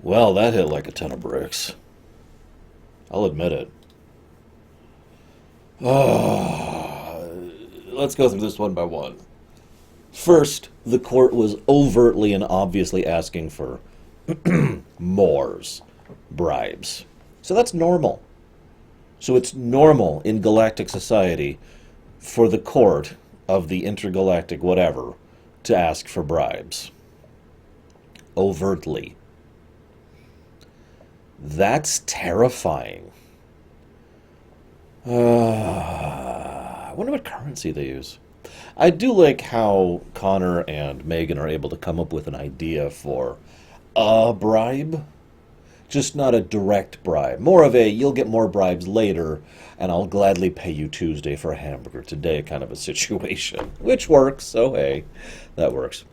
Well, that hit like a ton of bricks. I'll admit it. Let's go through this one by one. First, the court was overtly and obviously asking for mores, bribes. So that's normal. So it's normal in galactic society for the court of the intergalactic whatever to ask for bribes. Overtly. That's terrifying. I wonder what currency they use. I do like how Connor and Megan are able to come up with an idea for a bribe. Just not a direct bribe. More of a, you'll get more bribes later, and I'll gladly pay you Tuesday for a hamburger today kind of a situation. Which works, so hey, that works.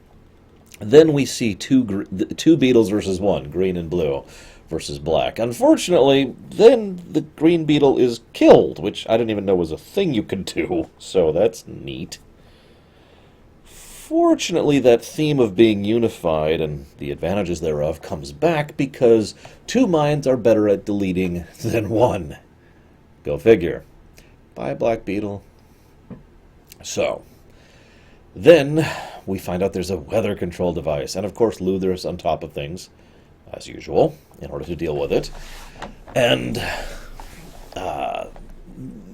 Then we see two beetles versus one, green and blue, versus black. Unfortunately, then the green beetle is killed, which I didn't even know was a thing you could do, so that's neat. Fortunately, that theme of being unified and the advantages thereof comes back because two minds are better at deleting than one. Go figure. Bye, Black Beetle. So, then we find out there's a weather control device, and of course Luther's on top of things, as usual, in order to deal with it. And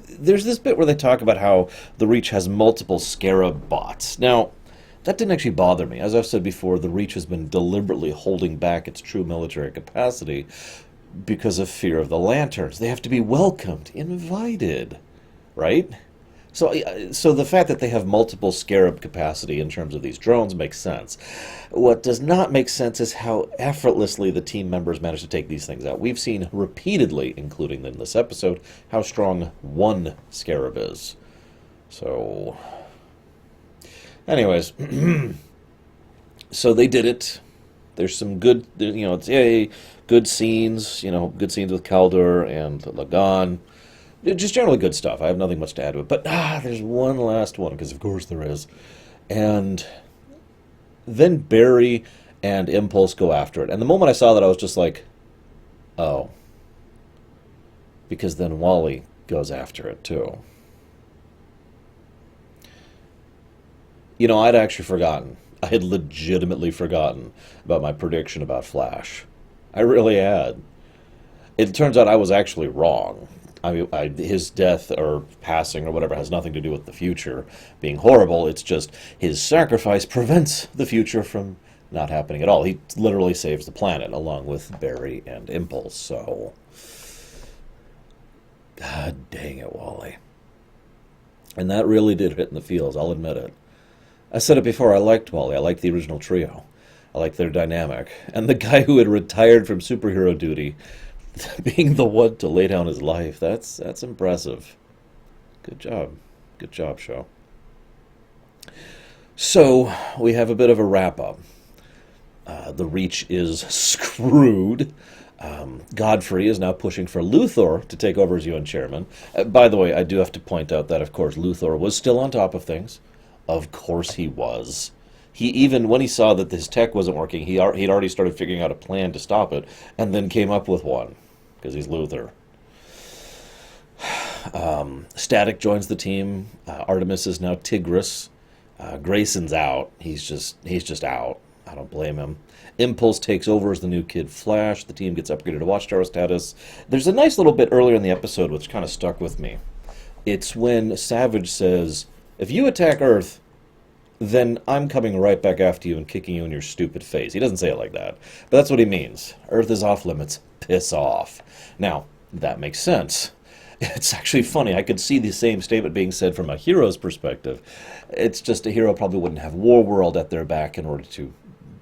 there's this bit where they talk about how the Reach has multiple Scarab bots. Now, that didn't actually bother me. As I've said before, the Reach has been deliberately holding back its true military capacity because of fear of the Lanterns. They have to be welcomed, invited, right? So the fact that they have multiple Scarab capacity in terms of these drones makes sense. What does not make sense is how effortlessly the team members manage to take these things out. We've seen repeatedly, including in this episode, how strong one Scarab is. So, anyways, so they did it. There's some good, it's good scenes, good scenes with Calder and Lagan. Just generally good stuff. I have nothing much to add to it. But there's one last one, because of course there is. And then Barry and Impulse go after it. And the moment I saw that, I was just like, oh. Because then Wally goes after it, too. I'd actually forgotten. I had legitimately forgotten about my prediction about Flash. I really had. It turns out I was actually wrong. I mean, his death or passing or whatever has nothing to do with the future being horrible. It's just his sacrifice prevents the future from not happening at all. He literally saves the planet along with Barry and Impulse. So, God dang it, Wally. And that really did hit in the feels, I'll admit it. I said it before, I liked Wally. I liked the original trio. I liked their dynamic. And the guy who had retired from superhero duty being the one to lay down his life, that's impressive. Good job. Good job, show. So, we have a bit of a wrap-up. The Reach is screwed. Godfrey is now pushing for Luthor to take over as UN chairman. By the way, I do have to point out that, of course, Luthor was still on top of things. Of course he was. He even, when he saw that his tech wasn't working, he'd already started figuring out a plan to stop it, and then came up with one, because he's Luthor. Static joins the team. Artemis is now Tigress. Grayson's out. He's just out. I don't blame him. Impulse takes over as the new Kid Flash. The team gets upgraded to Watchtower status. There's a nice little bit earlier in the episode which kind of stuck with me. It's when Savage says, if you attack Earth, then I'm coming right back after you and kicking you in your stupid face. He doesn't say it like that, but that's what he means. Earth is off limits. Piss off. Now, that makes sense. It's actually funny. I could see the same statement being said from a hero's perspective. It's just a hero probably wouldn't have Warworld at their back in order to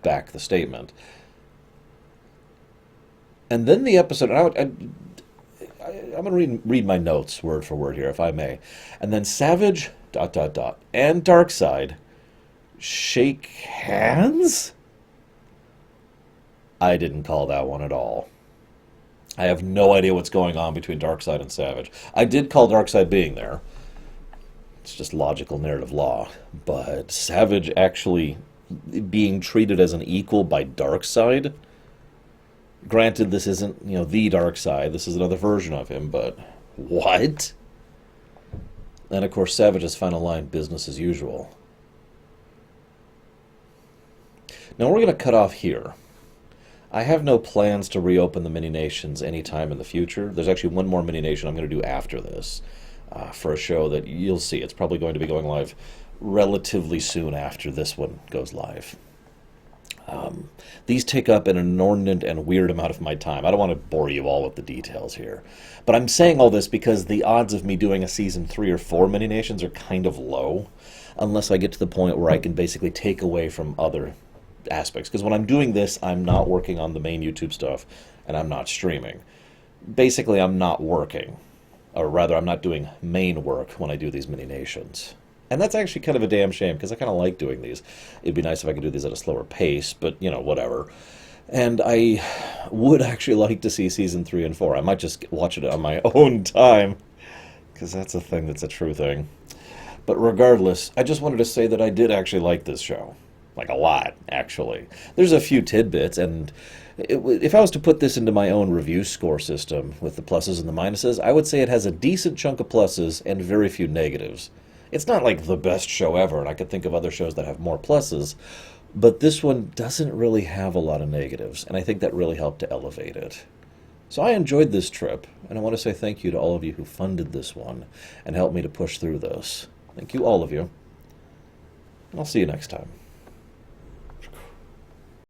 back the statement. And then the episode, I'm going to read my notes word for word here, if I may. And then Savage, ... and Darkseid shake hands? I didn't call that one at all. I have no idea what's going on between Darkseid and Savage. I did call Darkseid being there. It's just logical narrative law. But Savage actually being treated as an equal by Darkseid? Granted, this isn't, the dark side. This is another version of him, but what? And of course, Savage's final line, business as usual. Now we're going to cut off here. I have no plans to reopen the Mini-Nations anytime in the future. There's actually one more Mini-Nation I'm going to do after this for a show that you'll see. It's probably going to be going live relatively soon after this one goes live. These take up an inordinate and weird amount of my time. I don't want to bore you all with the details here. But I'm saying all this because the odds of me doing a season 3 or 4 Mini-Nations are kind of low, unless I get to the point where I can basically take away from other aspects. Because when I'm doing this, I'm not working on the main YouTube stuff, and I'm not streaming. Basically, I'm not working. Or rather, I'm not doing main work when I do these Mini-Nations. And that's actually kind of a damn shame, because I kind of like doing these. It'd be nice if I could do these at a slower pace, but, whatever. And I would actually like to see Season 3 and 4. I might just watch it on my own time, because that's a thing that's a true thing. But regardless, I just wanted to say that I did actually like this show. Like, a lot, actually. There's a few tidbits, and if I was to put this into my own review score system with the pluses and the minuses, I would say it has a decent chunk of pluses and very few negatives. It's not like the best show ever, and I could think of other shows that have more pluses, but this one doesn't really have a lot of negatives, and I think that really helped to elevate it. So I enjoyed this trip, and I want to say thank you to all of you who funded this one and helped me to push through this. Thank you, all of you. I'll see you next time.